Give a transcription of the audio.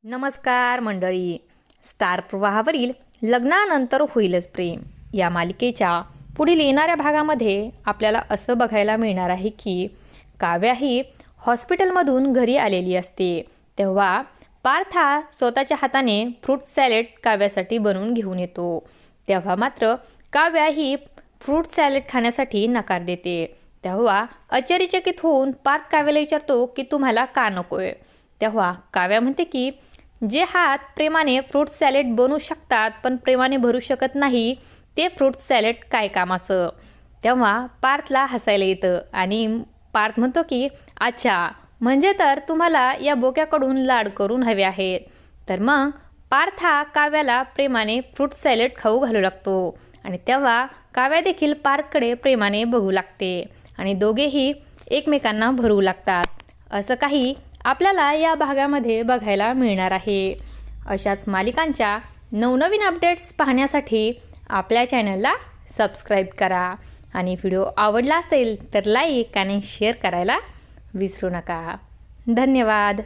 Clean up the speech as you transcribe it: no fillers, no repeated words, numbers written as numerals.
नमस्कार मंडळी. स्टार प्रवाहावरील लग्नानंतर होईलच प्रेम या मालिकेच्या पुढील येणाऱ्या भागामध्ये आपल्याला असं बघायला मिळणार आहे की काव्या ही हॉस्पिटलमधून घरी आलेली असते. तेव्हा पार्थ हा स्वतःच्या हाताने फ्रूट सॅलेड काव्यासाठी बनवून घेऊन येतो. तेव्हा मात्र काव्या ही फ्रूट सॅलेड खाण्यासाठी नकार देते. तेव्हा आश्चर्यचकित होऊन पार्थ काव्याला विचारतो की तुम्हाला का नकोय. तेव्हा काव्या म्हणते की जे हात प्रेमाने फ्रूट सॅलेड बनवू शकतात पण प्रेमाने भरू शकत नाही ते फ्रूट सॅलेड काय कामाचं. तेव्हा पार्थला हसायला येतं आणि पार्थ म्हणतो की अच्छा, म्हणजे तर तुम्हाला या बोक्याकडून लाड करून हवे आहेत. तर मग पार्थ हा काव्याला प्रेमाने फ्रूट सॅलेड खाऊ घालू लागतो आणि तेव्हा काव्या देखील पार्थकडे प्रेमाने बघू लागते आणि दोघेही एकमेकांना भरू लागतात. असं काही आपल्याला या भागामध्ये बघायला मिळणार आहे. अशाच मालिकांच्या नवनवीन अपडेट्स पाहण्यासाठी आपल्या चॅनलला सबस्क्राईब करा आणि व्हिडिओ आवडला असेल तर लाईक आणि शेअर करायला विसरू नका. धन्यवाद.